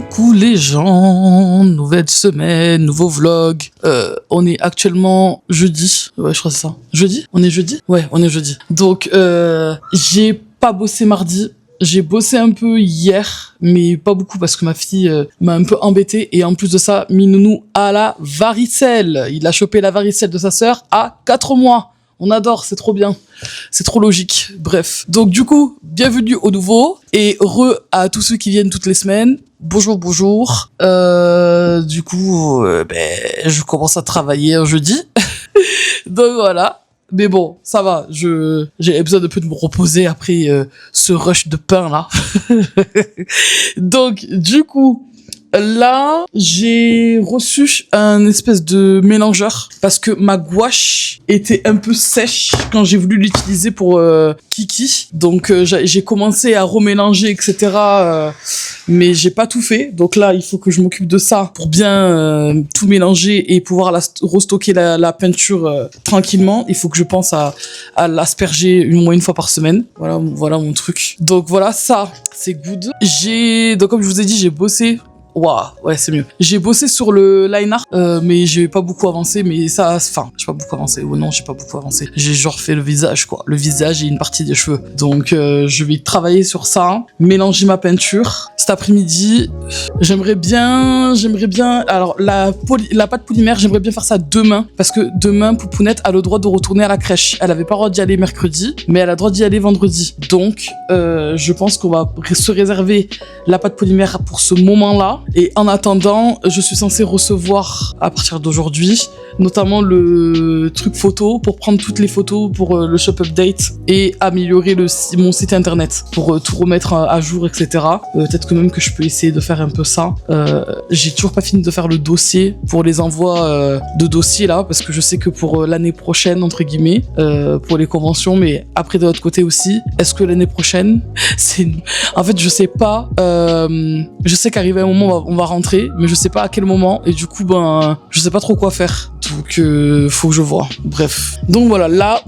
Coucou les gens, nouvelle semaine, nouveau vlog. On est actuellement jeudi. Ouais, je crois que c'est ça. Jeudi? On est jeudi? Ouais, on est jeudi. Donc, j'ai pas bossé mardi. J'ai bossé un peu hier, mais pas beaucoup parce que ma fille m'a un peu embêté. Et en plus de ça, Minounou a la varicelle. Il a chopé la varicelle de sa sœur à 4 mois. On adore, c'est trop bien. C'est trop logique. Bref. Donc du coup, bienvenue au nouveau et heureux à tous ceux qui viennent toutes les semaines. Bonjour, bonjour. Du coup, je commence à travailler un jeudi. Donc voilà. Mais bon, ça va. J'ai besoin de peu de me reposer après ce rush de pain là. Donc du coup. Là, j'ai reçu un espèce de mélangeur parce que ma gouache était un peu sèche quand j'ai voulu l'utiliser pour Kiki. Donc j'ai commencé à remélanger, etc. Mais j'ai pas tout fait. Donc là, il faut que je m'occupe de ça pour bien tout mélanger et pouvoir restocker la peinture tranquillement. Il faut que je pense à l'asperger au moins une fois par semaine. Voilà mon truc. Donc voilà, ça, c'est good. Donc comme je vous ai dit, j'ai bossé. Waouh, ouais, c'est mieux. J'ai bossé sur le line art, mais j'ai pas beaucoup avancé, mais j'ai pas beaucoup avancé. Oh non, j'ai pas beaucoup avancé. J'ai genre fait le visage, quoi. Le visage et une partie des cheveux. Donc, je vais travailler sur ça, mélanger ma peinture. Cet après-midi, j'aimerais bien, alors, la pâte polymère, j'aimerais bien faire ça demain, parce que demain, Poupounette a le droit de retourner à la crèche. Elle avait pas le droit d'y aller mercredi, mais elle a le droit d'y aller vendredi. Donc, je pense qu'on va se réserver la pâte polymère pour ce moment-là. Et en attendant, je suis censée recevoir à partir d'aujourd'hui, notamment le truc photo pour prendre toutes les photos pour le shop update et améliorer mon site internet pour tout remettre à jour, etc. Peut-être que même que je peux essayer de faire un peu ça. J'ai toujours pas fini de faire le dossier pour les envois de dossiers là, parce que je sais que pour l'année prochaine, entre guillemets, pour les conventions, mais après de l'autre côté aussi, est-ce que l'année prochaine, en fait, je sais pas. Je sais qu'arrivé à un moment, on va rentrer, mais je sais pas à quel moment, et du coup, je sais pas trop quoi faire. Donc, faut que je vois. Bref. Donc voilà, là,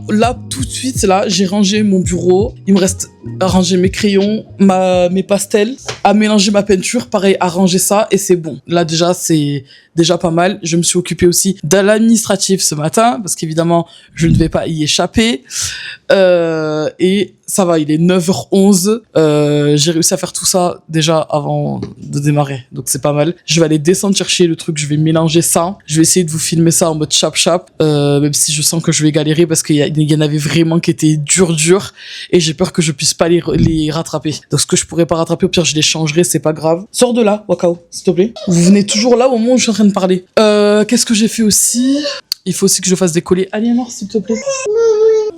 tout de suite, là, j'ai rangé mon bureau. Il me reste à ranger mes crayons, mes pastels, à mélanger ma peinture, pareil, à ranger ça, et c'est bon. Là, déjà, c'est déjà pas mal. Je me suis occupée aussi de l'administratif ce matin, parce qu'évidemment, je ne vais pas y échapper. Et ça va, il est 9h11. J'ai réussi à faire tout ça déjà avant de démarrer. Donc c'est pas mal. Je vais aller descendre chercher le truc, je vais mélanger ça. Je vais essayer de vous filmer ça en mode chap-chap. Même si je sens que je vais galérer parce qu'il y en avait vraiment qui étaient durs. Et j'ai peur que je puisse pas les rattraper. Donc ce que je pourrais pas rattraper, au pire je les changerai, c'est pas grave. Sors de là, Wakao, s'il te plaît. Vous venez toujours là au moment où je suis en train de parler. Qu'est-ce que j'ai fait aussi? Il faut aussi que je fasse des colliers. Aliénor, s'il te plaît.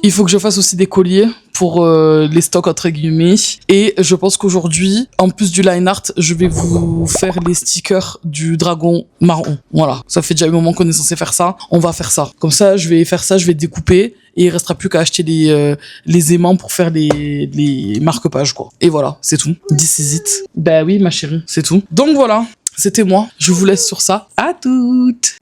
Il faut que je fasse aussi des colliers pour les stocks entre guillemets. Et je pense qu'aujourd'hui, en plus du line art, je vais vous faire les stickers du dragon marron. Voilà. Ça fait déjà un moment qu'on est censé faire ça. On va faire ça. Comme ça, je vais faire ça, je vais découper. Et il restera plus qu'à acheter les aimants pour faire les marque-pages, quoi. Et voilà, c'est tout. This is it. Bah oui, ma chérie, c'est tout. Donc voilà, c'était moi. Je vous laisse sur ça. À toutes.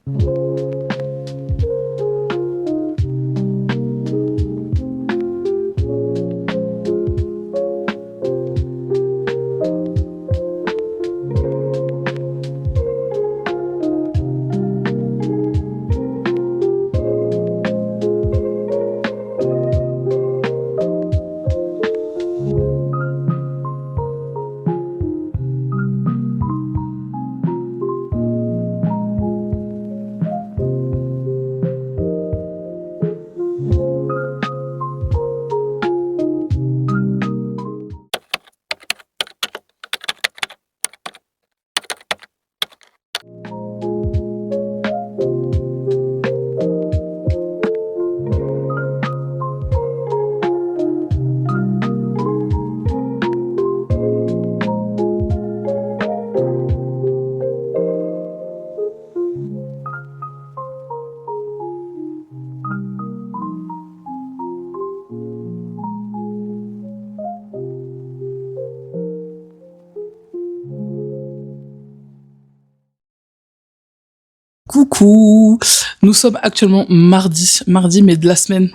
Coucou, nous sommes actuellement mardi mais de la semaine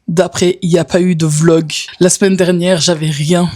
d'après, il n'y a pas eu de vlog. La semaine dernière, j'avais rien.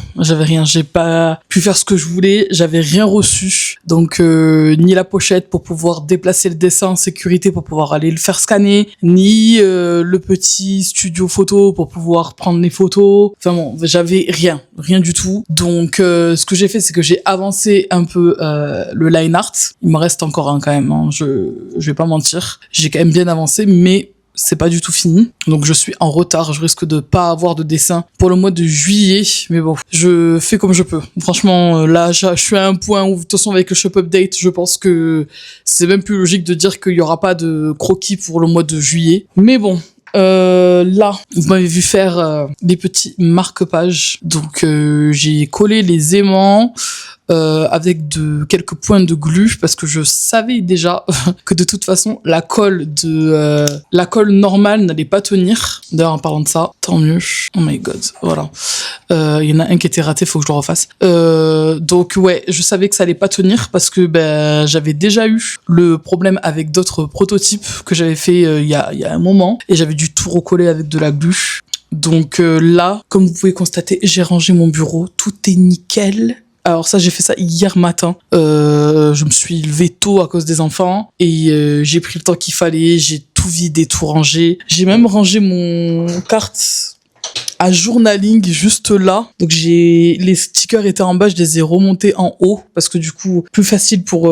J'ai pas pu faire ce que je voulais. J'avais rien reçu. Donc, ni la pochette pour pouvoir déplacer le dessin en sécurité pour pouvoir aller le faire scanner, ni le petit studio photo pour pouvoir prendre les photos. Enfin bon, j'avais rien du tout. Donc, ce que j'ai fait, c'est que j'ai avancé un peu le line art. Il me reste encore un quand même. Hein. Je vais pas mentir. J'ai quand même bien avancé, mais c'est pas du tout fini. Donc je suis en retard, je risque de pas avoir de dessin pour le mois de juillet, mais bon, je fais comme je peux. Franchement, là, je suis à un point où, de toute façon, avec le shop update, je pense que c'est même plus logique de dire qu'il y aura pas de croquis pour le mois de juillet. Mais bon, là, vous m'avez vu faire des petits marque-pages. Donc j'ai collé les aimants avec quelques points de glu parce que je savais déjà que de toute façon la colle normale n'allait pas tenir. D'ailleurs, en parlant de ça, tant mieux. Oh my god, voilà. Il y en a un qui était raté, faut que je le refasse. Donc ouais, je savais que ça allait pas tenir parce que j'avais déjà eu le problème avec d'autres prototypes que j'avais fait il y a un moment et j'avais dû tout recoller avec de la glu. Donc là, comme vous pouvez constater, j'ai rangé mon bureau, tout est nickel. Alors ça, j'ai fait ça hier matin. Je me suis levée tôt à cause des enfants et j'ai pris le temps qu'il fallait. J'ai tout vidé, tout rangé. J'ai même rangé mon carte à journaling juste là. Donc les stickers étaient en bas, je les ai remontés en haut parce que du coup, plus facile pour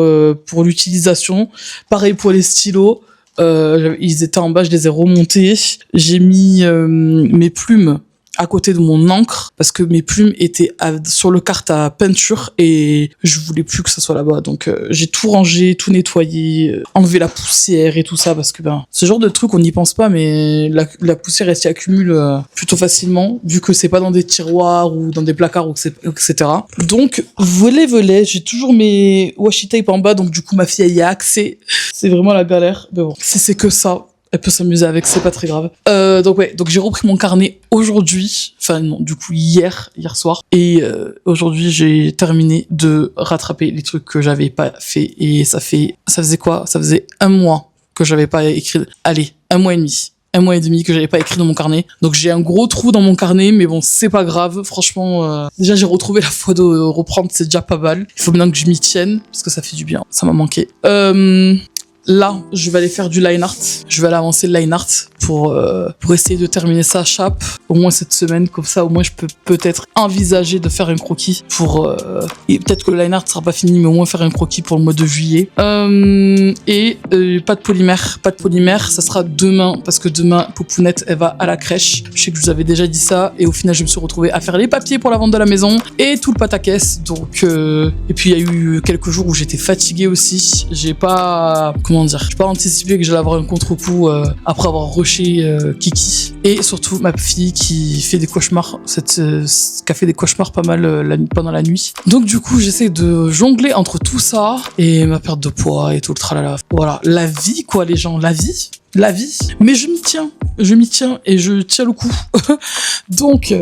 l'utilisation. Pareil pour les stylos. Ils étaient en bas, je les ai remontés. J'ai mis mes plumes à côté de mon encre parce que mes plumes étaient sur le carte à peinture et je voulais plus que ça soit là-bas. Donc j'ai tout rangé, tout nettoyé, enlevé la poussière et tout ça parce que ce genre de truc on n'y pense pas, mais la poussière elle s'y accumule plutôt facilement vu que c'est pas dans des tiroirs ou dans des placards etc. Donc volé, j'ai toujours mes washi tape en bas, donc du coup ma fille elle y a accès. C'est vraiment la galère. Mais bon, si c'est que ça, elle peut s'amuser avec, c'est pas très grave. Donc j'ai repris mon carnet aujourd'hui, enfin non, du coup hier soir, et aujourd'hui j'ai terminé de rattraper les trucs que j'avais pas fait, et ça faisait quoi? Ça faisait un mois que j'avais pas écrit, allez, un mois et demi que j'avais pas écrit dans mon carnet. Donc j'ai un gros trou dans mon carnet, mais bon, c'est pas grave. Franchement, déjà j'ai retrouvé la foi de reprendre, c'est déjà pas mal. Il faut maintenant que je m'y tienne, parce que ça fait du bien, ça m'a manqué. Là, je vais aller faire du line art. Je vais aller avancer le line art pour essayer de terminer ça chape au moins cette semaine. Comme ça, au moins, je peux peut-être envisager de faire un croquis et peut-être que le line art sera pas fini, mais au moins faire un croquis pour le mois de juillet. Pas de polymère. Ça sera demain parce que demain, Poupounette, elle va à la crèche. Je sais que je vous avais déjà dit ça et au final, je me suis retrouvée à faire les papiers pour la vente de la maison et tout le pataquès. Donc, et puis il y a eu quelques jours où j'étais fatiguée aussi. J'ai pas anticipé que j'allais avoir un contre-coup après avoir rushé Kiki. Et surtout ma fille qui fait des cauchemars, qui a fait des cauchemars pas mal pendant la nuit. Donc du coup, j'essaie de jongler entre tout ça et ma perte de poids et tout le tralala. Voilà, la vie quoi les gens, la vie. Mais je m'y tiens et je tiens le coup. Donc,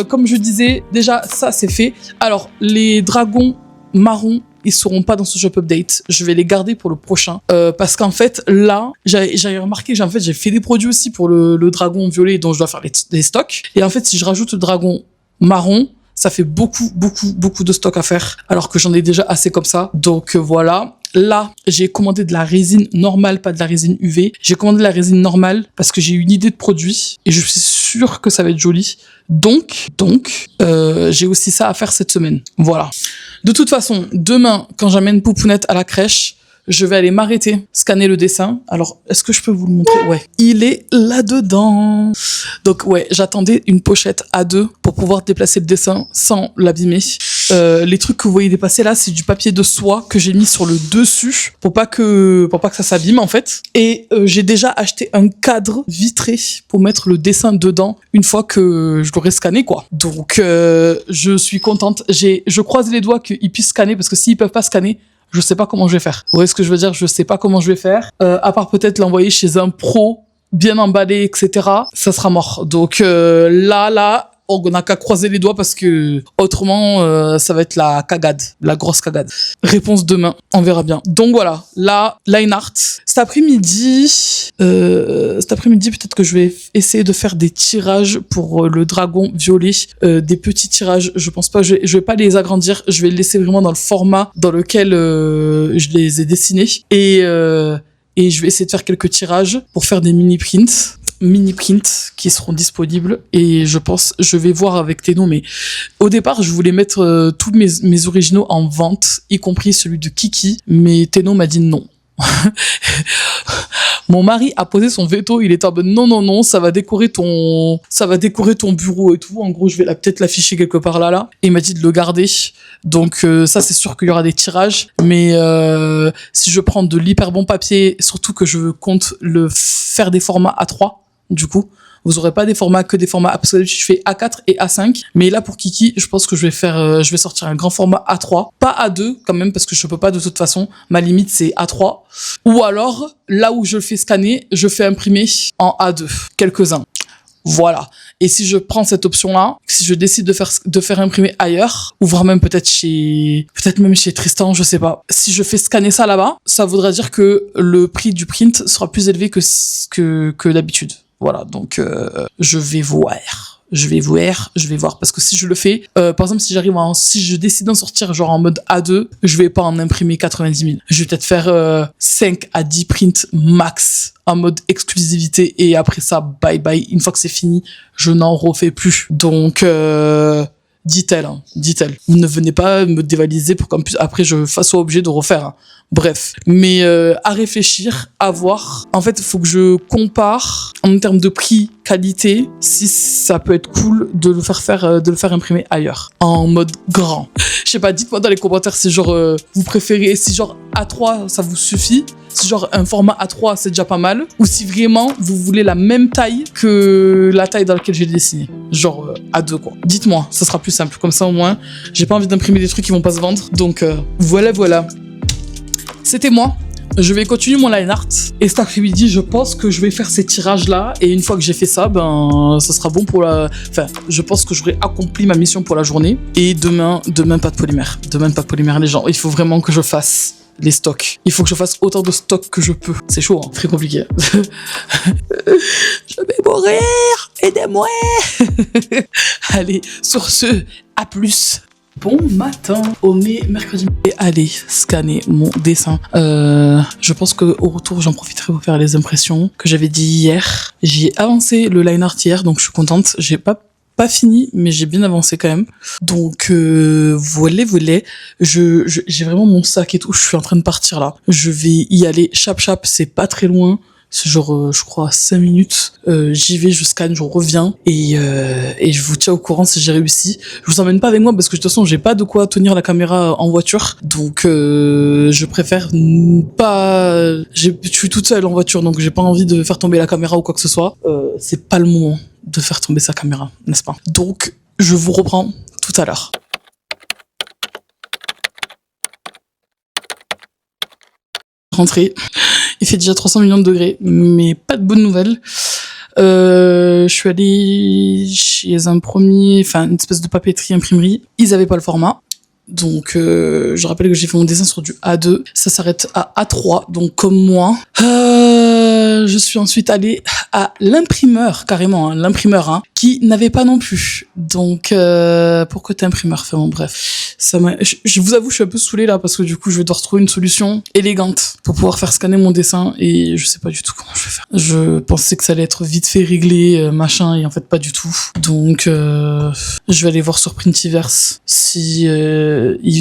comme je disais, déjà ça c'est fait. Alors, les dragons marrons, ils seront pas dans ce shop update. Je vais les garder pour le prochain. Parce qu'en fait, là, j'avais remarqué que j'ai fait des produits aussi pour le dragon violet dont je dois faire les stocks. Et en fait, si je rajoute le dragon marron, ça fait beaucoup de stocks à faire. Alors que j'en ai déjà assez comme ça. Donc voilà. Là, j'ai commandé de la résine normale, pas de la résine UV. J'ai commandé de la résine normale parce que j'ai une idée de produit et je suis sûre que ça va être joli. Donc, j'ai aussi ça à faire cette semaine. Voilà. De toute façon, demain, quand j'amène Poupounette à la crèche, je vais aller m'arrêter, scanner le dessin. Alors, est-ce que je peux vous le montrer? Ouais. Il est là-dedans. Donc, ouais, j'attendais une pochette A2 pour pouvoir déplacer le dessin sans l'abîmer. Les trucs que vous voyez dépasser là, c'est du papier de soie que j'ai mis sur le dessus pour pas que ça s'abîme en fait. Et j'ai déjà acheté un cadre vitré pour mettre le dessin dedans une fois que je l'aurai scanné quoi. Donc je suis contente. Je croise les doigts qu'ils puissent scanner parce que s'ils peuvent pas scanner, je sais pas comment je vais faire. Vous voyez ce que je veux dire? Je sais pas comment je vais faire. À part peut-être l'envoyer chez un pro bien emballé, etc. Ça sera mort. Donc là, on n'a qu'à croiser les doigts parce que autrement, ça va être la cagade, la grosse cagade. Réponse demain, on verra bien. Donc voilà, là, line art. Cet après-midi, peut-être que je vais essayer de faire des tirages pour le dragon violet, des petits tirages. Je pense pas, je vais pas les agrandir. Je vais les laisser vraiment dans le format dans lequel je les ai dessinés et je vais essayer de faire quelques tirages pour faire des mini prints qui seront disponibles et je vais voir avec Teno, mais au départ je voulais mettre tous mes originaux en vente, y compris celui de Kiki, mais Teno m'a dit non. Mon mari a posé son veto, il est en mode non, ça va décorer ton bureau et tout. En gros, je vais peut-être l'afficher quelque part là. Et il m'a dit de le garder. Donc ça, c'est sûr qu'il y aura des tirages. Mais si je prends de l'hyper bon papier, surtout que je compte faire des formats A3, du coup. Vous aurez pas des formats que des formats, parce que je fais A4 et A5. Mais là, pour Kiki, je pense que je vais sortir un grand format A3. Pas A2, quand même, parce que je peux pas de toute façon. Ma limite, c'est A3. Ou alors, là où je le fais scanner, je fais imprimer en A2. Quelques-uns. Voilà. Et si je prends cette option-là, si je décide de faire imprimer ailleurs, ou voire même peut-être même chez Tristan, je sais pas. Si je fais scanner ça là-bas, ça voudra dire que le prix du print sera plus élevé que d'habitude. Voilà, donc je vais voir parce que si je le fais, par exemple si je décide d'en sortir genre en mode A2, je vais pas en imprimer 90 000. Je vais peut-être faire 5 à 10 prints max en mode exclusivité et après ça bye bye. Une fois que c'est fini, je n'en refais plus. Donc dit-elle. Vous ne venez pas me dévaliser pour qu'en plus après je sois obligé de refaire. Hein. Bref, mais à réfléchir, à voir. En fait, il faut que je compare en termes de prix, qualité, si ça peut être cool de le faire imprimer ailleurs, en mode grand. Je sais pas, dites-moi dans les commentaires si genre vous préférez, si genre A3 ça vous suffit, si genre un format A3 c'est déjà pas mal, ou si vraiment vous voulez la même taille que la taille dans laquelle j'ai dessiné, genre A2 quoi. Dites-moi, ça sera plus simple, comme ça au moins, j'ai pas envie d'imprimer des trucs qui vont pas se vendre, donc voilà. C'était moi. Je vais continuer mon line art. Et cet après-midi, je pense que je vais faire ces tirages-là. Et une fois que j'ai fait ça, ça sera bon pour je pense que j'aurai accompli ma mission pour la journée. Et demain, pas de polymère. Les gens. Il faut vraiment que je fasse les stocks. Il faut que je fasse autant de stocks que je peux. C'est chaud, hein. Très compliqué. Je vais mourir. Aidez-moi. Allez, sur ce, à plus. Bon matin, on est mercredi. Et allez, scanner mon dessin. Je pense que au retour, j'en profiterai pour faire les impressions que j'avais dit hier. J'ai avancé le line art hier, donc je suis contente. J'ai pas fini, mais j'ai bien avancé quand même. Donc voilà. J'ai vraiment mon sac et tout. Je suis en train de partir là. Je vais y aller. Chap, c'est pas très loin. C'est genre, je crois, 5 minutes. J'y vais, je scanne, je reviens. Et je vous tiens au courant si j'ai réussi. Je vous emmène pas avec moi parce que de toute façon, j'ai pas de quoi tenir la caméra en voiture. Donc, je préfère pas... Je suis toute seule en voiture, donc j'ai pas envie de faire tomber la caméra ou quoi que ce soit. C'est pas le moment de faire tomber sa caméra, n'est-ce pas? Donc, je vous reprends tout à l'heure. Rentrée. Il fait déjà 300 millions de degrés, mais pas de bonnes nouvelles. Je suis allée chez une espèce de papeterie imprimerie. Ils avaient pas le format. Donc, je rappelle que j'ai fait mon dessin sur du A2. Ça s'arrête à A3, donc comme moi. Je suis ensuite allée à l'imprimeur, carrément, hein, l'imprimeur, qui n'avait pas non plus. Donc, pourquoi t'es imprimeur? Enfin bon, bref. Je vous avoue, je suis un peu saoulée là, parce que du coup, je vais devoir trouver une solution élégante pour pouvoir faire scanner mon dessin, et je sais pas du tout comment je vais faire. Je pensais que ça allait être vite fait réglé, machin, et en fait, pas du tout. Donc, je vais aller voir sur Printiverse si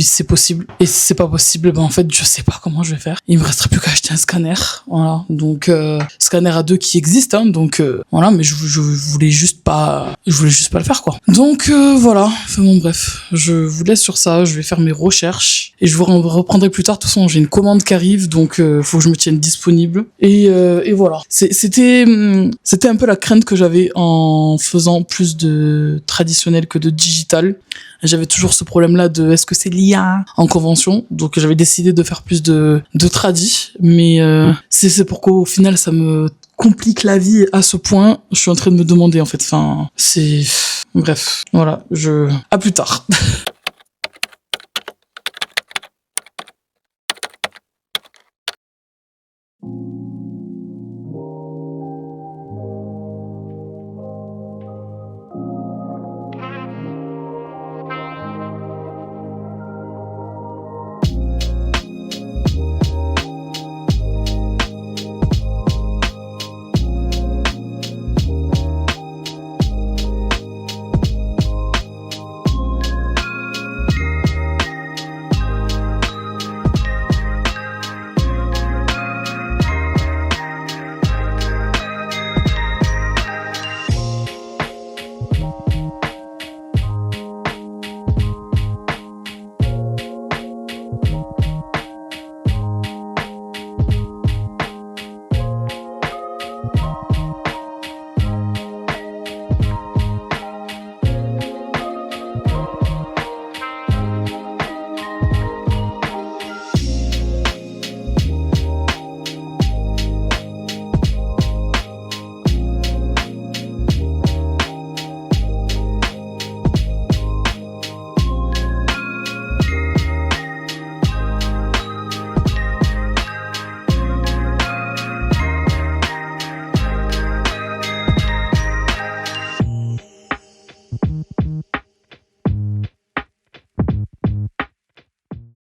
c'est possible. Et si c'est pas possible, en fait, je sais pas comment je vais faire. Il me resterait plus qu'à acheter un scanner. Voilà. Donc, scanner A2 qui existe, donc, voilà, mais je voulais juste pas le faire, quoi. Donc, voilà. Enfin bon, bref. Je vous laisse sur ça. Je vais faire mes recherches. Et je vous reprendrai plus tard. De toute façon, j'ai une commande qui arrive, donc, faut que je me tienne disponible. Et voilà. C'était un peu la crainte que j'avais en faisant plus de traditionnel que de digital. J'avais toujours ce problème-là de est-ce que c'est l'IA en convention, donc j'avais décidé de faire plus de tradi, mais c'est pour qu'au final ça me complique la vie à ce point. Je suis en train de me demander en fait, Bref, voilà, à plus tard.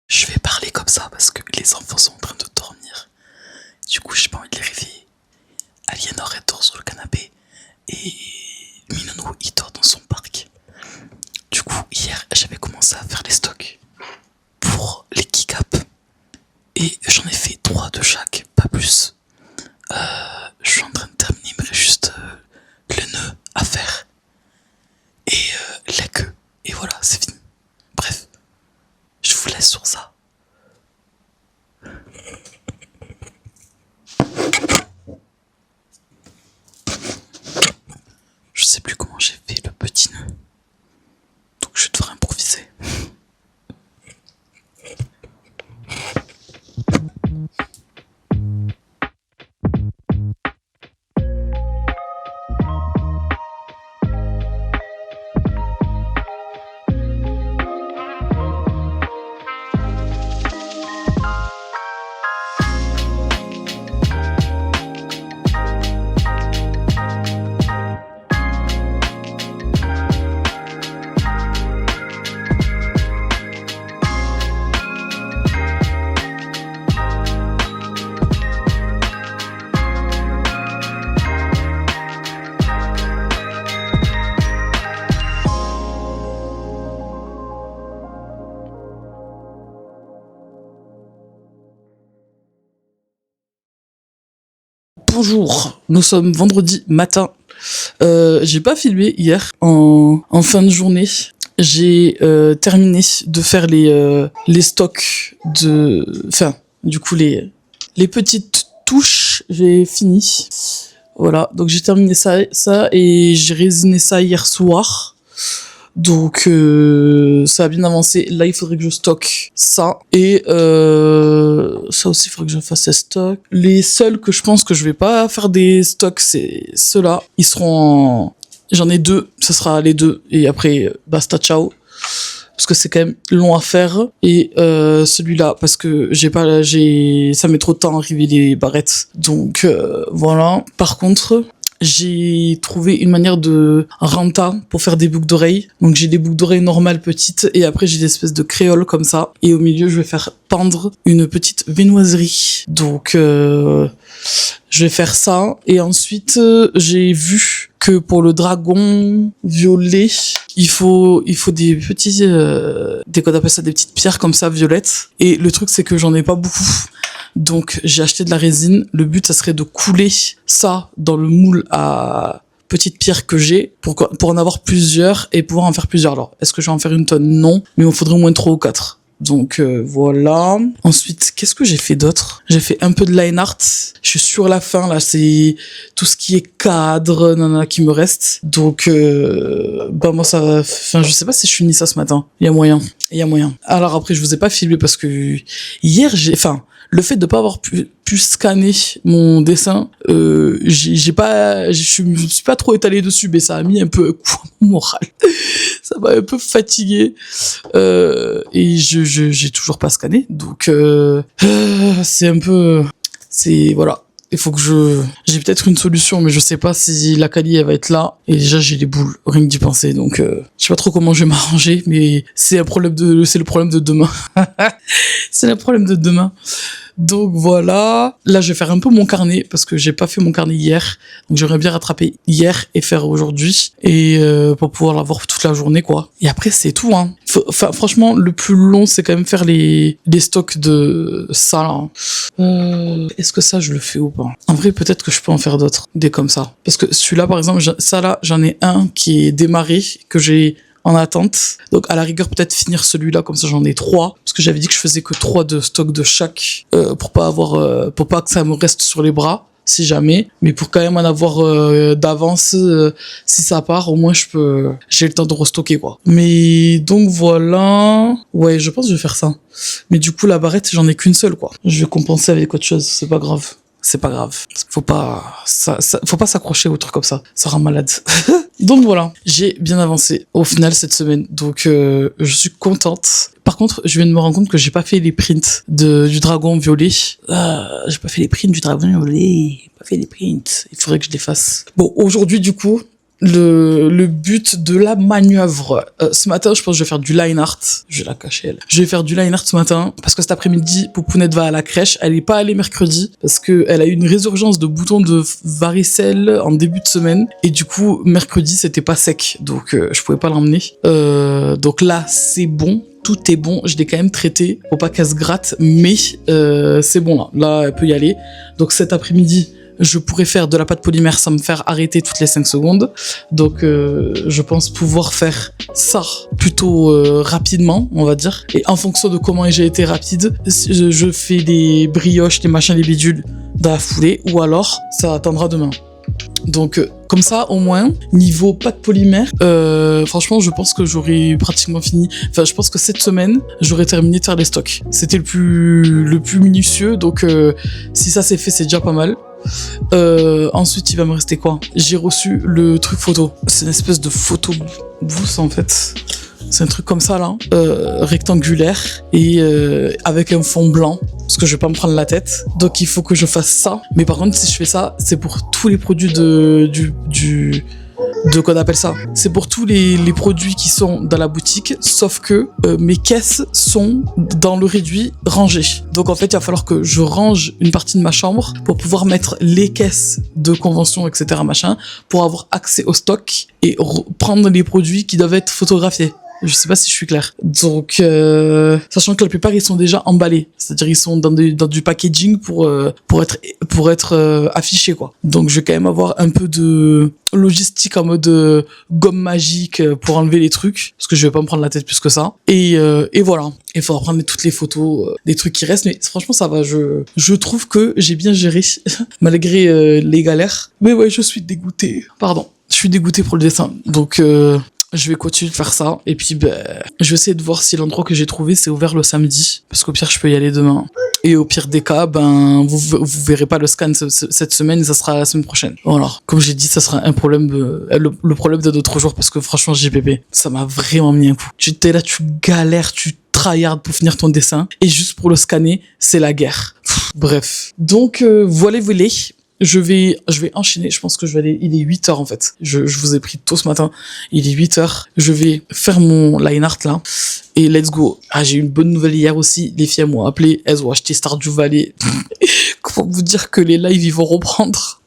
Je vais parler comme ça parce que les enfants sont en train de dormir. Du coup, j'ai pas envie de les réveiller. Aliénor, elle dort sur le canapé et Minono, il dort dans son parc. Du coup, hier, j'avais commencé à faire les stocks pour les kick-up et j'en ai fait 3 de chaque, pas plus. Je suis en train de terminer, il me reste juste le nœud à faire et la queue. Et voilà, c'est fini. Bref, je vous laisse sur ça. Je sais plus comment j'ai fait le petit nœud, donc je vais devoir improviser. Bonjour, nous sommes vendredi matin. J'ai pas filmé hier en fin de journée. J'ai terminé de faire les stocks du coup les petites touches. J'ai fini. Voilà, donc j'ai terminé ça et j'ai résiné ça hier soir. Donc ça a bien avancé. Là, il faudrait que je stocke ça. Et ça aussi, il faudrait que je fasse ces stocks. Les seuls que je pense que je vais pas faire des stocks, c'est ceux-là. Ils seront J'en ai 2, ça sera les 2. Et après, basta, ciao. Parce que c'est quand même long à faire. Et celui-là, parce que ça met trop de temps à arriver les barrettes. Donc voilà. Par contre, j'ai trouvé une manière de renta pour faire des boucles d'oreilles. Donc j'ai des boucles d'oreilles normales petites et après j'ai des espèces de créoles comme ça. Et au milieu je vais faire pendre une petite viennoiserie. Donc je vais faire ça. Et ensuite j'ai vu que pour le dragon violet, il faut des petits, qu'on appelle ça des petites pierres comme ça violettes. Et le truc c'est que j'en ai pas beaucoup. Donc j'ai acheté de la résine. Le but ça serait de couler ça dans le moule à petites pierres que j'ai pour en avoir plusieurs et pouvoir en faire plusieurs. Alors est-ce que je vais en faire une tonne? Non, mais il me faudrait au moins 3 ou 4. Donc voilà. Ensuite, qu'est-ce que j'ai fait d'autre? J'ai fait un peu de line art. Je suis sur la fin là, c'est tout ce qui est cadre qui me reste. Donc moi ça, je sais pas si je finis ça ce matin. Il y a moyen. Alors après je vous ai pas filmé parce que hier le fait de pas avoir pu scanner mon dessin, je me suis pas trop étalé dessus, mais ça a mis un peu un coup à mon moral. Ça m'a un peu fatigué. Et j'ai toujours pas scanné. Donc, c'est un peu, voilà. Il faut que j'ai peut-être une solution, mais je sais pas si la qualité elle va être là. Et déjà, j'ai les boules, rien que d'y penser. Donc, je sais pas trop comment je vais m'arranger, mais c'est le problème de demain. C'est le problème de demain. Donc voilà, là je vais faire un peu mon carnet parce que j'ai pas fait mon carnet hier, donc j'aimerais bien rattraper hier et faire aujourd'hui et pour pouvoir l'avoir toute la journée quoi. Et après c'est tout hein. Franchement le plus long c'est quand même faire les stocks de ça là. Est-ce que ça je le fais ou pas? En vrai peut-être que je peux en faire d'autres, des comme ça. Parce que celui-là par exemple, ça là j'en ai un qui est démarré que j'ai en attente. Donc, à la rigueur, peut-être finir celui-là, comme ça j'en ai 3. Parce que j'avais dit que je faisais que 3 de stock de chaque, pour pas que ça me reste sur les bras, si jamais. Mais pour quand même en avoir, d'avance, si ça part, au moins j'ai le temps de restocker, quoi. Mais, donc voilà. Ouais, je pense que je vais faire ça. Mais du coup, la barrette, j'en ai qu'une seule, quoi. Je vais compenser avec autre chose, c'est pas grave. C'est pas grave. Faut pas s'accrocher aux trucs comme ça. Ça rend malade. Donc voilà. J'ai bien avancé au final cette semaine. Donc, je suis contente. Par contre, je viens de me rendre compte que j'ai pas fait les prints du dragon violet. J'ai pas fait les prints du dragon violet. J'ai pas fait les prints. Il faudrait que je les fasse. Bon, aujourd'hui, du coup, le but de la manœuvre. Ce matin, je pense que je vais faire du line art. Je vais la cacher, elle. Je vais faire du line art ce matin parce que cet après-midi, Poupounette va à la crèche. Elle est pas allée mercredi parce que elle a eu une résurgence de boutons de varicelle en début de semaine et du coup, mercredi, c'était pas sec. Donc, je pouvais pas l'emmener. Donc là, c'est bon. Tout est bon, je l'ai quand même traité, faut pas qu'elle se gratte, mais c'est bon là. Là, elle peut y aller. Donc cet après-midi, je pourrais faire de la pâte polymère sans me faire arrêter toutes les 5 secondes. Donc, je pense pouvoir faire ça plutôt rapidement, on va dire. Et en fonction de comment j'ai été rapide, je fais des brioches, des machins, des bidules dans la foulée, ou alors ça attendra demain. Donc, comme ça, au moins, niveau pâte polymère, franchement, je pense que j'aurais pratiquement fini. Enfin, je pense que cette semaine, j'aurais terminé de faire les stocks. C'était le plus minutieux, donc si ça c'est fait, c'est déjà pas mal. Ensuite, il va me rester quoi? J'ai reçu le truc photo. C'est une espèce de photo booth en fait. C'est un truc comme ça là, rectangulaire et avec un fond blanc parce que je vais pas me prendre la tête. Donc il faut que je fasse ça. Mais par contre, si je fais ça, c'est pour tous les produits de qu'on appelle ça. C'est pour tous les produits qui sont dans la boutique, sauf que mes caisses sont dans le réduit rangées. Donc en fait, il va falloir que je range une partie de ma chambre pour pouvoir mettre les caisses de convention, etc. machin, pour avoir accès au stock et prendre les produits qui doivent être photographiés. Je sais pas si je suis claire. Donc, sachant que la plupart ils sont déjà emballés, c'est-à-dire ils sont dans du packaging pour être affichés quoi. Donc je vais quand même avoir un peu de logistique en mode gomme magique pour enlever les trucs, parce que je vais pas me prendre la tête plus que ça. Et voilà. Il faudra prendre toutes les photos des trucs qui restent, mais franchement ça va. Je trouve que j'ai bien géré malgré les galères. Mais ouais, je suis dégoûtée. Pardon, je suis dégoûtée pour le dessin. Donc je vais continuer de faire ça. Et puis, je vais essayer de voir si l'endroit que j'ai trouvé, c'est ouvert le samedi. Parce qu'au pire, je peux y aller demain. Et au pire des cas, vous verrez pas le scan cette semaine et ça sera la semaine prochaine. Voilà. Comme j'ai dit, ça sera un problème, le problème de d'autres jours parce que franchement, JPP, ça m'a vraiment mis un coup. Tu t'es là, tu galères, tu tryhard pour finir ton dessin. Et juste pour le scanner, c'est la guerre. Bref. Donc, voilà. Je vais enchaîner, je pense que je vais aller, il est 8h en fait. Je vous ai pris tôt ce matin. Il est 8h. Je vais faire mon line art là. Et let's go. J'ai eu une bonne nouvelle hier aussi. Les filles m'ont appelé. Elles ont acheté Stardew Valley. Comment vous dire que les lives ils vont reprendre?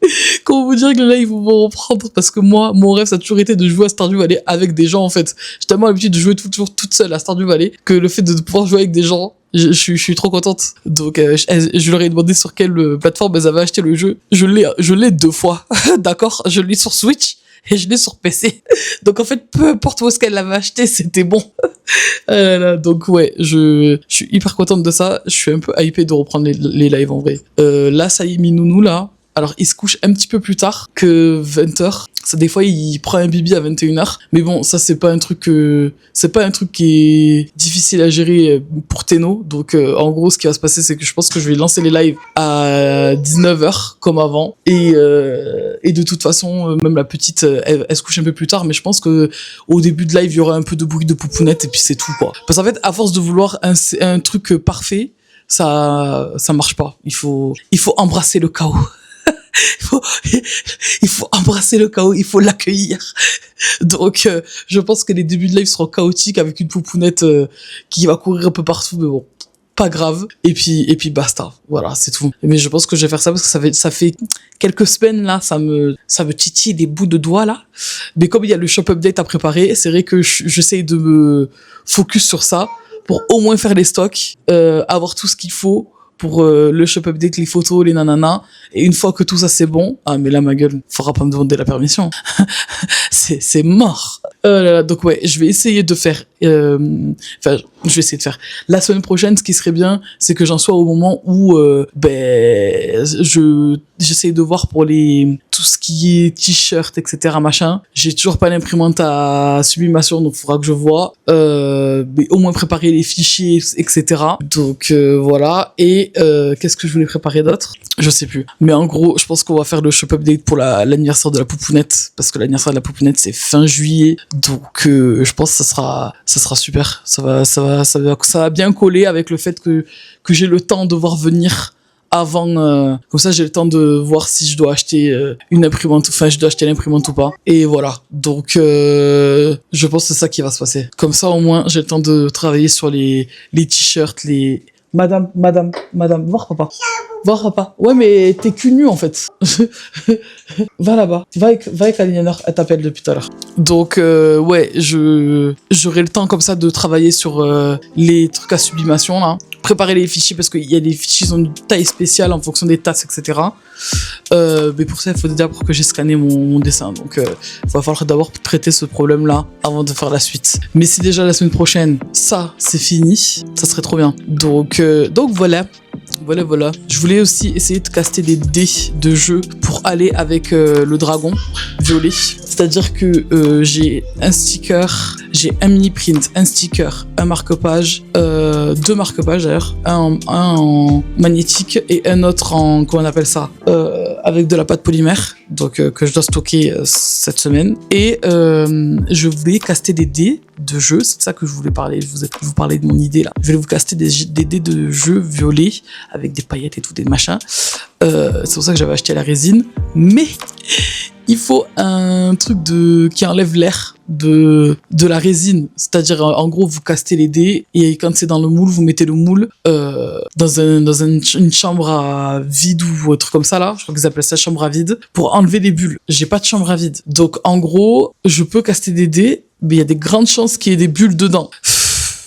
Comment vous dire que les lives vont reprendre? Parce que moi, mon rêve ça a toujours été de jouer à Stardew Valley avec des gens en fait. J'ai tellement l'habitude de jouer toujours toute seule à Stardew Valley que le fait de pouvoir jouer avec des gens, je suis trop contente. Donc je leur ai demandé sur quelle plateforme elles avaient acheté le jeu. Je l'ai 2 fois. D'accord, je l'ai sur Switch et je l'ai sur PC. Donc en fait, peu importe où est-ce qu'elle l'avait acheté, c'était bon. Donc ouais, je suis hyper contente de ça. Je suis un peu hypée de reprendre les lives en vrai. Là, ça y est, Minounou là Alors, il se couche un petit peu plus tard que 20h. Ça, des fois, il prend un bibi à 21h. Mais bon, ça, c'est pas un truc qui est difficile à gérer pour Teno. Donc, en gros, ce qui va se passer, c'est que je pense que je vais lancer les lives à 19h, comme avant. Et de toute façon, même la petite, elle se couche un peu plus tard. Mais je pense que au début de live, il y aura un peu de bruit de poupounette et puis c'est tout, quoi. Parce qu'en fait, à force de vouloir un truc parfait, ça marche pas. Il faut embrasser le chaos. il faut embrasser le chaos, il faut l'accueillir. Donc, je pense que les débuts de live seront chaotiques avec une poupounette qui va courir un peu partout, mais bon, pas grave. Et puis basta. Voilà, c'est tout. Mais je pense que je vais faire ça parce que ça fait quelques semaines là, ça me titille des bouts de doigts là. Mais comme il y a le shop update à préparer, c'est vrai que j'essaye de me focus sur ça pour au moins faire les stocks, avoir tout ce qu'il faut pour le shop update, les photos, les nananas. Et une fois que tout ça c'est bon, ah mais là ma gueule, faudra pas me demander la permission. c'est mort. Donc ouais, je vais essayer de faire, je vais essayer de faire. La semaine prochaine, ce qui serait bien, c'est que j'en sois au moment où, j'essaye de voir pour tout ce qui est t-shirt, etc., machin. J'ai toujours pas l'imprimante à sublimation, donc faudra que je vois, mais au moins préparer les fichiers, etc. Donc, voilà. Et, qu'est-ce que je voulais préparer d'autre? Je sais plus. Mais en gros, je pense qu'on va faire le shop update pour l'anniversaire de la poupounette, parce que l'anniversaire de la poupounette, c'est fin juillet. Donc, je pense que ça sera super. Ça va bien coller avec le fait que j'ai le temps de voir venir avant, comme ça j'ai le temps de voir si je dois acheter une imprimante, enfin je dois acheter l'imprimante ou pas. Et voilà. Donc, je pense que c'est ça qui va se passer. Comme ça, au moins, j'ai le temps de travailler sur les t-shirts, Madame, voir papa. Ouais, mais t'es cul nu, en fait. Va là-bas. Va avec Aliénor, elle t'appelle depuis tout à l'heure. Donc, ouais, j'aurai le temps comme ça de travailler sur les trucs à sublimation, là. Préparer les fichiers, parce qu'il y a des fichiers qui ont une taille spéciale en fonction des tasses, etc. Mais pour ça, il faut d'abord que j'ai scanné mon dessin. Donc, il va falloir d'abord traiter ce problème-là avant de faire la suite. Mais si déjà la semaine prochaine, ça, c'est fini, ça serait trop bien. Donc voilà. Voilà. Je voulais aussi essayer de caster des dés de jeu pour aller avec le dragon violet. C'est-à-dire que j'ai un sticker, j'ai un mini print, un sticker, un marque-page, 2 marque-pages d'ailleurs, un en magnétique et un autre en, comment on appelle ça, avec de la pâte polymère, donc que je dois stocker cette semaine. Et je voulais caster des dés de jeu, c'est de ça que je voulais parler. Je vous parlais de mon idée là. Je vais vous caster des dés de jeu violets avec des paillettes et tout, des machins. C'est pour ça que j'avais acheté la résine. Mais il faut un truc qui enlève l'air de la résine. C'est-à-dire, en gros, vous castez les dés et quand c'est dans le moule, vous mettez le moule dans une chambre à vide ou un truc comme ça là. Je crois qu'ils appellent ça chambre à vide pour enlever les bulles. J'ai pas de chambre à vide. Donc, en gros, je peux caster des dés, mais il y a des grandes chances qu'il y ait des bulles dedans.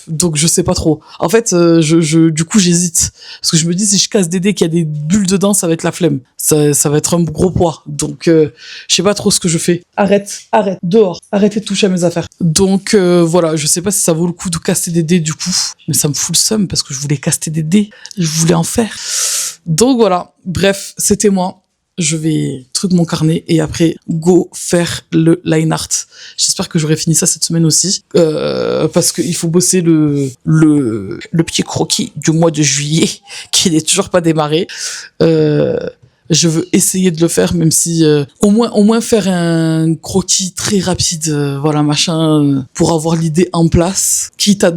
Donc je sais pas trop. En fait, du coup j'hésite parce que je me dis si je casse des dés qu'il y a des bulles dedans, ça va être la flemme. Ça va être un gros poids. Donc je sais pas trop ce que je fais. Arrête, dehors. Arrêtez de toucher à mes affaires. Donc voilà, je sais pas si ça vaut le coup de caster des dés du coup, mais ça me fout le seum parce que je voulais caster des dés, je voulais en faire. Donc voilà. Bref, c'était moi. Je vais truc mon carnet et après go faire le line art. J'espère que j'aurai fini ça cette semaine aussi parce qu'il faut bosser le petit croquis du mois de juillet qui n'est toujours pas démarré. Je veux essayer de le faire, même si au moins faire un croquis très rapide, voilà machin, pour avoir l'idée en place, quitte à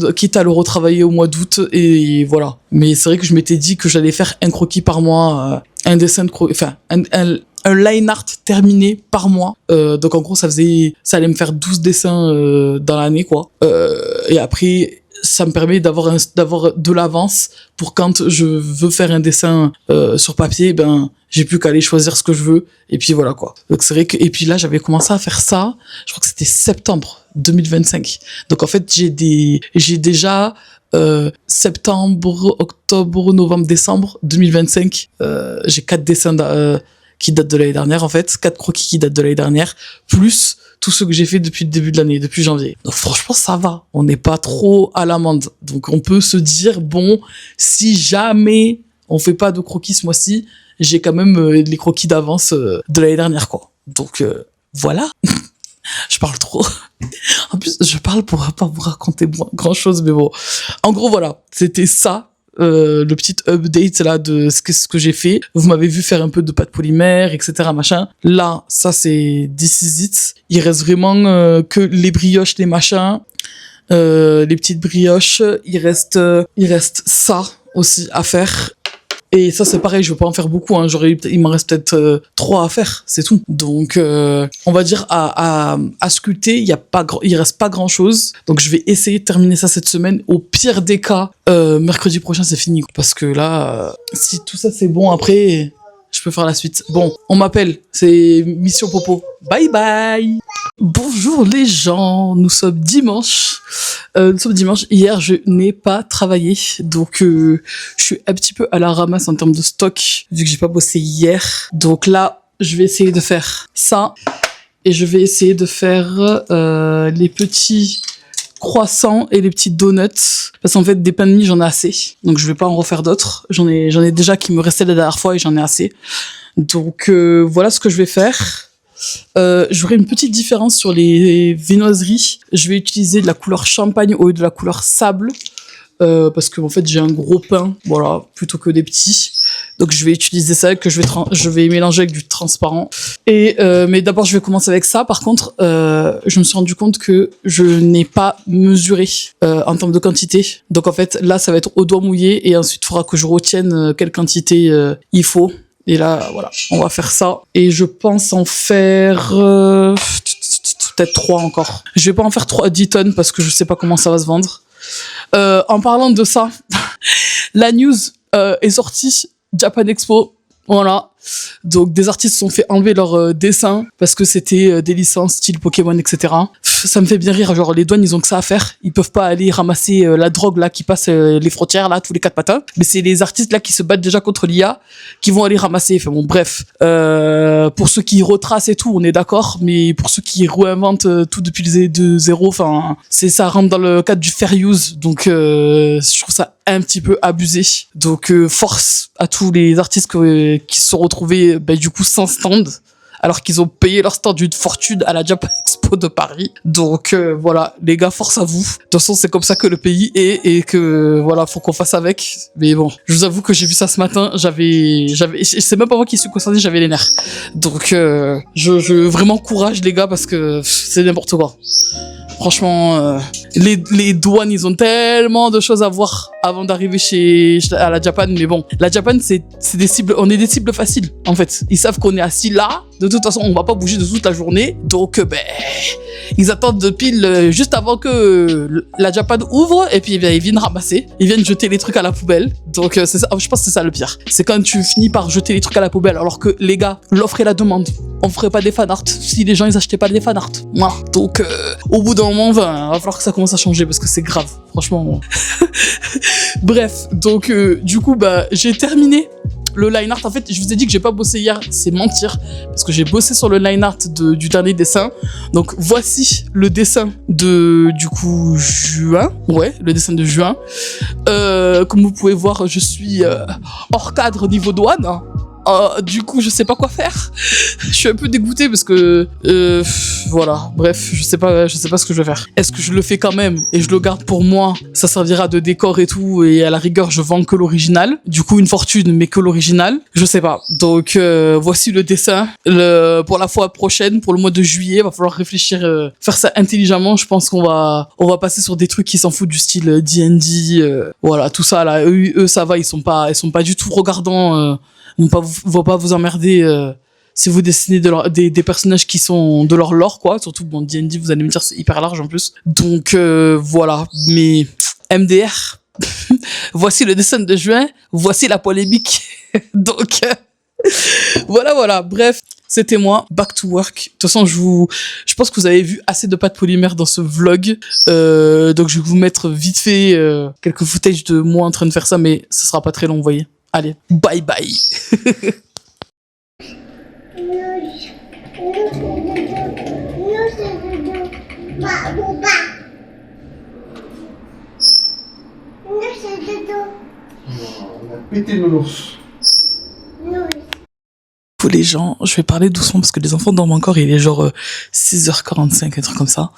le retravailler au mois d'août et voilà. Mais c'est vrai que je m'étais dit que j'allais faire un croquis par mois, un dessin de croquis, enfin un line art terminé par mois. Donc en gros ça allait me faire 12 dessins dans l'année quoi. Et après ça me permet d'avoir de l'avance pour quand je veux faire un dessin sur papier, ben j'ai plus qu'à aller choisir ce que je veux et puis voilà quoi. Donc c'est vrai que et puis là j'avais commencé à faire ça, je crois que c'était septembre 2025. Donc en fait j'ai déjà septembre, octobre, novembre, décembre 2025, j'ai 4 dessins qui datent de l'année dernière en fait, 4 croquis qui datent de l'année dernière plus tout ce que j'ai fait depuis le début de l'année, depuis janvier. Donc franchement, ça va. On n'est pas trop à l'amende. Donc on peut se dire, bon, si jamais on fait pas de croquis ce mois-ci, j'ai quand même les croquis d'avance de l'année dernière, quoi. Donc, voilà. Je parle trop. En plus, je parle pour pas vous raconter grand chose, mais bon. En gros, voilà. C'était ça. Le petit update là de ce que j'ai fait. Vous m'avez vu faire un peu de pâte polymère, etc. machin. Là, ça c'est this is it. Il reste vraiment que les brioches, les machins, les petites brioches. Il reste ça aussi à faire. Et ça c'est pareil, je veux pas en faire beaucoup. Hein. Il m'en reste peut-être 3 à faire, c'est tout. Donc on va dire à sculpter, il reste pas grand chose. Donc je vais essayer de terminer ça cette semaine. Au pire des cas, mercredi prochain c'est fini. Parce que là, si tout ça c'est bon après, je peux faire la suite. Bon, on m'appelle, c'est Mission Popo. Bye bye. Bonjour les gens, nous sommes dimanche. Hier je n'ai pas travaillé, donc je suis un petit peu à la ramasse en termes de stock, vu que j'ai pas bossé hier. Donc là, je vais essayer de faire ça, et je vais essayer de faire les petits croissants et les petits donuts, parce qu'en fait des pains de mie j'en ai assez, donc je vais pas en refaire d'autres. J'en ai déjà qui me restaient la dernière fois et j'en ai assez. Donc voilà ce que je vais faire. J'aurai une petite différence sur les viennoiseries. Je vais utiliser de la couleur champagne au lieu de la couleur sable, parce que en fait j'ai un gros pain, voilà, plutôt que des petits. Donc je vais utiliser ça, que je vais mélanger avec du transparent. Et mais d'abord je vais commencer avec ça. Par contre, je me suis rendu compte que je n'ai pas mesuré en termes de quantité. Donc en fait là ça va être au doigt mouillé, et ensuite il faudra que je retienne quelle quantité il faut. Et là, voilà, on va faire ça. Et je pense en faire peut-être 3 encore. Je vais pas en faire 10 tonnes parce que je sais pas comment ça va se vendre. En parlant de ça, la news est sortie, Japan Expo. Voilà. Donc des artistes se sont fait enlever leurs dessins parce que c'était des licences style Pokémon, etc. Ça me fait bien rire, genre les douanes ils ont que ça à faire, ils peuvent pas aller ramasser la drogue là qui passe les frontières là tous les 4 matins, mais c'est les artistes là qui se battent déjà contre l'IA qui vont aller ramasser. Enfin bon bref, pour ceux qui retracent et tout on est d'accord, mais pour ceux qui réinventent tout depuis de zéro, enfin ça rentre dans le cadre du fair use, donc je trouve ça un petit peu abusé. Donc force à tous les artistes qui se sont retrouvés du coup sans stand, alors qu'ils ont payé leur stand d'une fortune à la Japan Expo de Paris. Donc voilà, les gars, force à vous. De toute façon, c'est comme ça que le pays est, et que voilà, faut qu'on fasse avec. Mais bon, je vous avoue que j'ai vu ça ce matin, c'est même pas moi qui suis concerné, j'avais les nerfs. Donc je vraiment courage les gars, parce que c'est n'importe quoi. Franchement, les douanes, ils ont tellement de choses à voir avant d'arriver à la Japan. Mais bon, la Japan, c'est des cibles, on est des cibles faciles, en fait. Ils savent qu'on est assis là. De toute façon, on va pas bouger de toute la journée. Donc, ils attendent de pile juste avant que la Japan ouvre, et puis ils viennent ramasser. Ils viennent jeter les trucs à la poubelle. Donc, c'est ça, je pense que c'est ça le pire. C'est quand tu finis par jeter les trucs à la poubelle, alors que les gars, l'offre et la demande. On ferait pas des fanarts si les gens ils achetaient pas des fanarts. Voilà. Donc, au bout d'un moment, va falloir que ça commence à changer, parce que c'est grave. Franchement. Bref, donc du coup, j'ai terminé le line art. En fait, je vous ai dit que j'ai pas bossé hier, c'est mentir, parce que j'ai bossé sur le line art du dernier dessin. Donc voici le dessin du coup juin. Ouais, le dessin de juin. Comme vous pouvez voir, je suis hors cadre niveau douane. Du coup, je sais pas quoi faire. Je suis un peu dégoûté parce que voilà, bref, je sais pas ce que je vais faire. Est-ce que je le fais quand même et je le garde pour moi, ça servira de décor et tout, et à la rigueur je vends que l'original, du coup une fortune mais que l'original, je sais pas. Donc voici le dessin. Pour la fois prochaine, pour le mois de juillet, va falloir réfléchir, faire ça intelligemment. Je pense qu'on va passer sur des trucs qui s'en foutent, du style D&D, voilà, tout ça là. Eux ça va, ils sont pas du tout regardants. Vont pas vous emmerder si vous dessinez des personnages qui sont de leur lore, quoi. Surtout, bon, D&D, vous allez me dire, c'est hyper large en plus. Donc, voilà. Mais MDR, voici le dessin de juin, voici la polémique. Donc, voilà. Bref, c'était moi, back to work. De toute façon, je pense que vous avez vu assez de pâte polymère dans ce vlog. Donc, je vais vous mettre vite fait quelques footage de moi en train de faire ça, mais ce sera pas très long, vous voyez. Allez, bye bye. On a pété le nounours. les gens, je vais parler doucement parce que les enfants dorment encore, il est genre 6h45, un truc comme ça.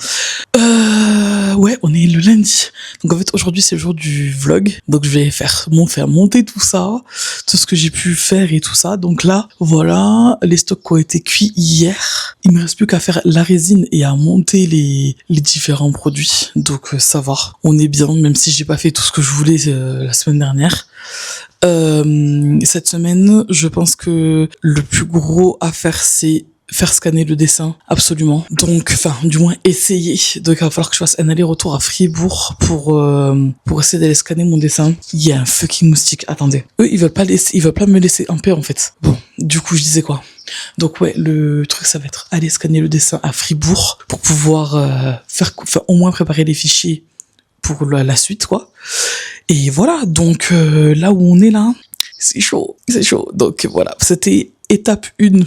Ouais, on est le lundi. Donc en fait, aujourd'hui, c'est le jour du vlog. Donc je vais faire monter tout ça, tout ce que j'ai pu faire et tout ça. Donc là, voilà, les stocks qui ont été cuits hier. Il me reste plus qu'à faire la résine et à monter les différents produits. Donc ça va, on est bien, même si j'ai pas fait tout ce que je voulais la semaine dernière. Cette semaine, je pense que le plus gros à faire, c'est faire scanner le dessin, absolument. Donc, enfin, du moins essayer. Donc, il va falloir que je fasse un aller-retour à Fribourg pour essayer d'aller scanner mon dessin. Il y a un fucking moustique. Attendez. Eux, ils veulent pas me laisser en paix, en fait. Bon, du coup, je disais quoi? Donc ouais, le truc, ça va être aller scanner le dessin à Fribourg pour pouvoir faire au moins préparer les fichiers pour la suite, quoi. Et voilà, donc là où on est là, c'est chaud. Donc voilà, c'était étape 1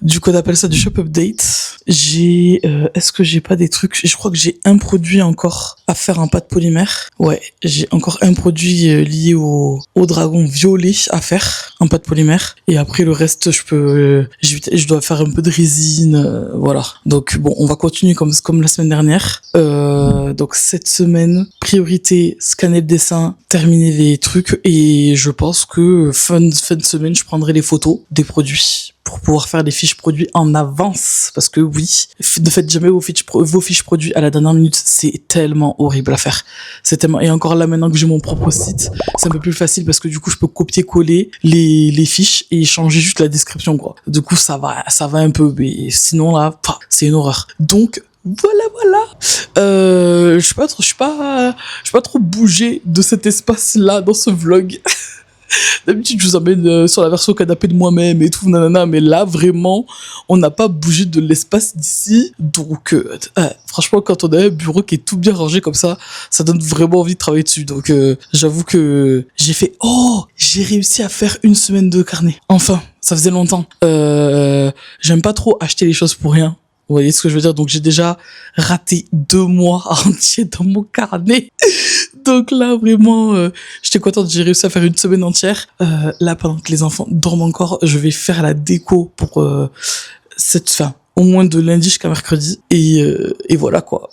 du qu'on appelle ça du shop update. J'ai est-ce que j'ai pas des trucs, je crois que j'ai un produit encore à faire en pâte polymère. Ouais, j'ai encore un produit lié au dragon violet à faire en pâte polymère, et après le reste je dois faire un peu de résine, voilà. Donc bon, on va continuer comme la semaine dernière. Donc cette semaine, priorité scanner le dessin, terminer les trucs, et je pense que fin de semaine, je prendrai les photos des produits pour pouvoir faire des fiches produits en avance, parce que oui, ne faites jamais vos fiches produits à la dernière minute, c'est tellement horrible à faire. C'est tellement, et encore là, maintenant que j'ai mon propre site, c'est un peu plus facile parce que du coup, je peux copier-coller les fiches et changer juste la description, quoi. Du coup, ça va un peu, mais sinon là, c'est une horreur. Donc, voilà. Je suis pas trop bougé de cet espace-là dans ce vlog. D'habitude, je vous emmène sur la version canapé de moi-même et tout, nanana, mais là, vraiment, on n'a pas bougé de l'espace d'ici. Donc, franchement, quand on a un bureau qui est tout bien rangé comme ça donne vraiment envie de travailler dessus. Donc, j'avoue que j'ai réussi à faire une semaine de carnet. Enfin, ça faisait longtemps. J'aime pas trop acheter les choses pour rien. Vous voyez ce que je veux dire? Donc j'ai déjà raté 2 mois entiers dans mon carnet. Donc là, vraiment, j'étais contente, j'ai réussi à faire une semaine entière. Là, pendant que les enfants dorment encore, je vais faire la déco pour cette fin, au moins de lundi jusqu'à mercredi. Et voilà, quoi.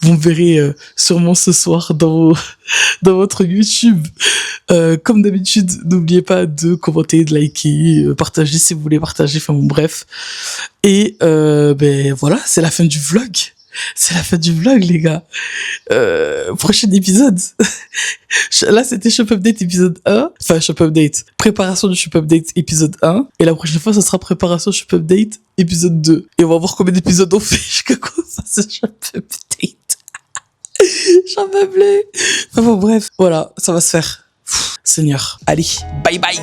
Vous me verrez sûrement ce soir dans votre YouTube. Comme d'habitude, n'oubliez pas de commenter, de liker, partager si vous voulez partager, enfin bon, bref. Et voilà, c'est la fin du vlog. C'est la fin du vlog, les gars. Prochain épisode. Là, c'était Shop Update épisode 1. Enfin, Shop Update. Préparation du Shop Update épisode 1. Et la prochaine fois, ce sera préparation Shop Update épisode 2. Et on va voir combien d'épisodes on fait jusqu'à qu'on fasse Shop Update. J'en peux plus. Enfin bon, bref. Voilà, ça va se faire. Seigneur. Allez, bye bye.